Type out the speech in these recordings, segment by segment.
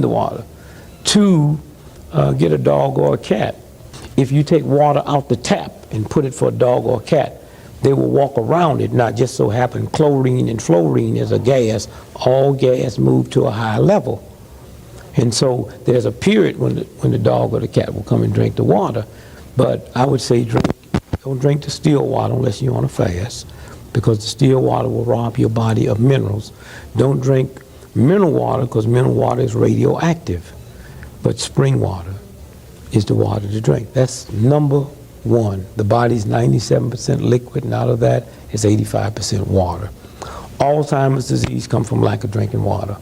the water. Two, get a dog or a cat. If you take water out the tap and put it for a dog or a cat, they will walk around it. Not just so happen chlorine and fluorine is a gas. All gas move to a higher level. And so there's a period when the dog or the cat will come and drink the water. But I would say don't drink the still water unless you're on a fast, because the still water will rob your body of minerals. Don't drink mineral water, because mineral water is radioactive. But spring water is the water to drink. That's number one. The body's 97% liquid, and out of that is 85% water. Alzheimer's disease comes from lack of drinking water.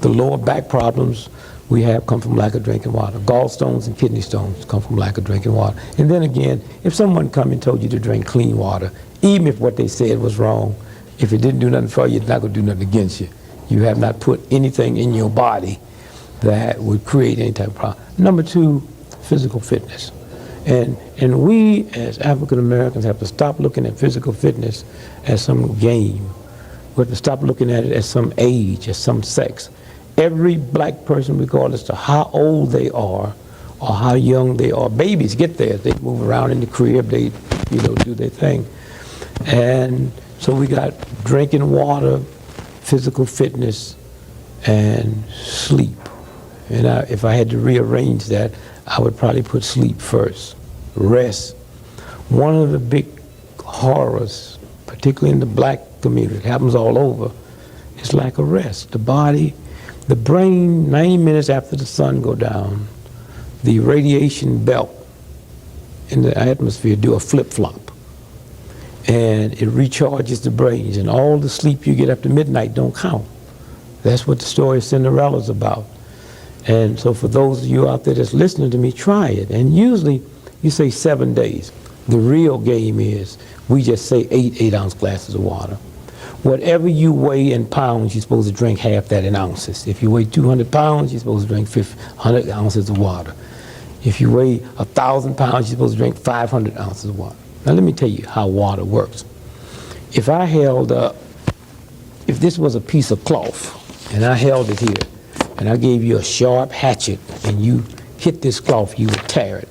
The lower back problems we have come from lack of drinking water. Gallstones and kidney stones come from lack of drinking water. And then again, if someone come and told you to drink clean water, even if what they said was wrong, if it didn't do nothing for you, it's not going to do nothing against you. You have not put anything in your body that would create any type of problem. Number two, physical fitness. And we as African Americans have to stop looking at physical fitness as some game. We have to stop looking at it as some age, as some sex. Every black person, regardless of how old they are or how young they are, babies get there. They move around in the crib, they do their thing. And so we got drinking water, physical fitness, and sleep. And if I had to rearrange that, I would probably put sleep first. Rest. One of the big horrors, particularly in the black community, it happens all over, is lack of rest. The body, the brain, 90 minutes after the sun go down, the radiation belt in the atmosphere do a flip-flop. And it recharges the brains, and all the sleep you get after midnight don't count. That's what the story of Cinderella's about. And so for those of you out there that's listening to me, try it. And usually you say 7 days. The real game is we just say 8 8-ounce glasses of water. Whatever you weigh in pounds, you're supposed to drink half that in ounces. If you weigh 200 pounds, you're supposed to drink 100 ounces of water. If you weigh 1,000 pounds, you're supposed to drink 500 ounces of water. Now let me tell you how water works. If I held up, if this was a piece of cloth, and I held it here, and I gave you a sharp hatchet, and you hit this cloth, you would tear it.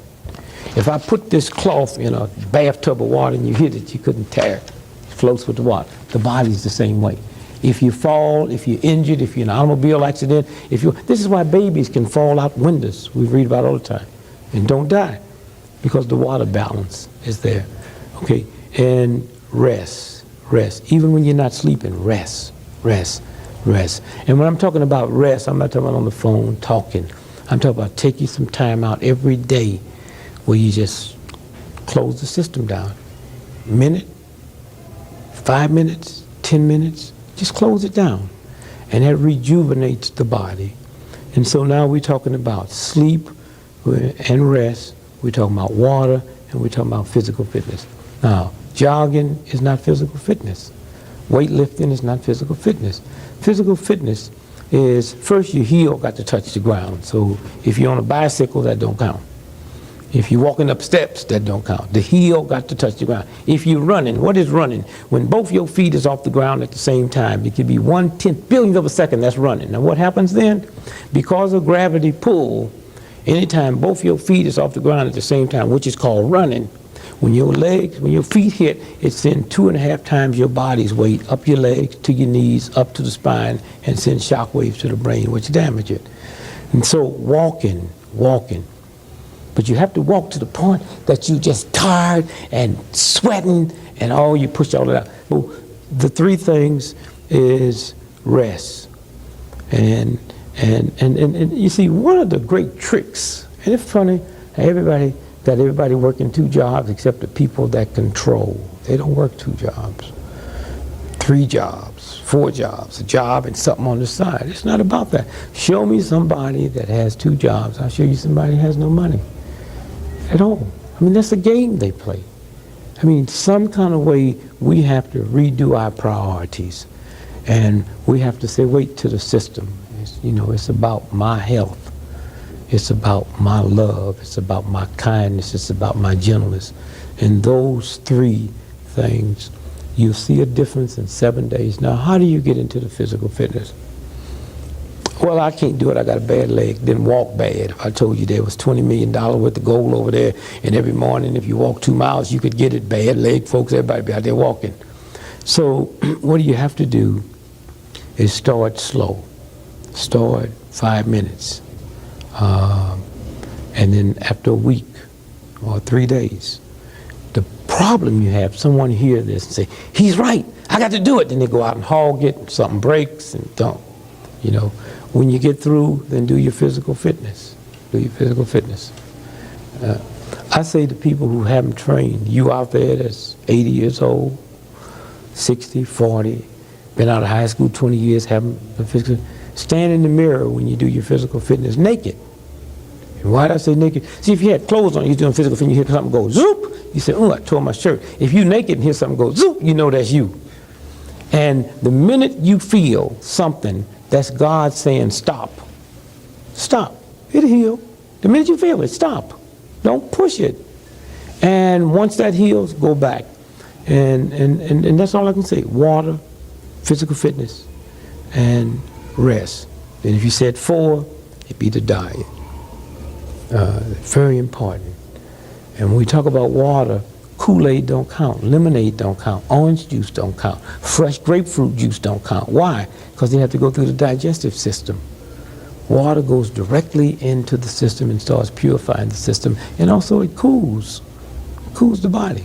If I put this cloth in a bathtub of water and you hit it, you couldn't tear it. It floats with the water. The body's the same way. If you fall, if you're injured, if you're in an automobile accident, this is why babies can fall out windows, we read about all the time, and don't die, because the water balance is there. Okay, and rest. Even when you're not sleeping, rest. And when I'm talking about rest, I'm not talking about on the phone talking. I'm talking about taking some time out every day where you just close the system down. Minute, 5 minutes, 10 minutes, just close it down. And that rejuvenates the body. And so now we're talking about sleep and rest. We're talking about water, and we're talking about physical fitness. Now, jogging is not physical fitness. Weightlifting is not physical fitness. Physical fitness is, first your heel got to touch the ground. So if you're on a bicycle, that don't count. If you're walking up steps, that don't count. The heel got to touch the ground. If you're running, what is running? When both your feet is off the ground at the same time, it could be 1/10 billionth of a second, that's running. Now what happens then? Because of gravity pull, anytime both your feet is off the ground at the same time, which is called running, when your feet hit, it sends 2.5 times your body's weight up your legs, to your knees, up to the spine, and sends shock waves to the brain, which damage it. And so walking. But you have to walk to the point that you just tired and sweating and you push all that out. So the three things is rest. And you see, one of the great tricks, and it's funny, everybody working 2 jobs except the people that control. They don't work 2 jobs, 3 jobs, 4 jobs, a job and something on the side. It's not about that. Show me somebody that has 2 jobs. I'll show you somebody who has no money at all. I mean, that's a game they play. I mean, some kind of way we have to redo our priorities, and we have to say, wait to the system. It's about my health. It's about my love. It's about my kindness. It's about my gentleness. And those 3 things, you'll see a difference in 7 days. Now, how do you get into the physical fitness? Well, I can't do it. I got a bad leg. Didn't walk bad. If I told you there was $20 million worth of gold over there, and every morning if you walk 2 miles, you could get it. Bad leg, folks, everybody be out there walking. So what you have to do is start slow. Start 5 minutes. And then after a week or 3 days, the problem you have, someone hear this and say, he's right, I got to do it. Then they go out and hog it, and something breaks and don't. You know, when you get through, then do your physical fitness. Do your physical fitness. I say to people who haven't trained, you out there that's 80 years old, 60, 40, been out of high school 20 years, haven't been physical, stand in the mirror when you do your physical fitness naked. And why did I say naked? See, if you had clothes on, you're doing physical fitness, you hear something go zoop, you say, oh, I tore my shirt. If you naked and hear something go zoop, you know that's you. And the minute you feel something, that's God saying stop. Stop. It'll heal. The minute you feel it, stop. Don't push it. And once that heals, go back. And that's all I can say. Water, physical fitness, and rest. And if you said 4, it'd be the diet. Very important. And when we talk about water, Kool-Aid don't count, lemonade don't count, orange juice don't count, fresh grapefruit juice don't count. Why? Because they have to go through the digestive system. Water goes directly into the system and starts purifying the system, and also it cools the body.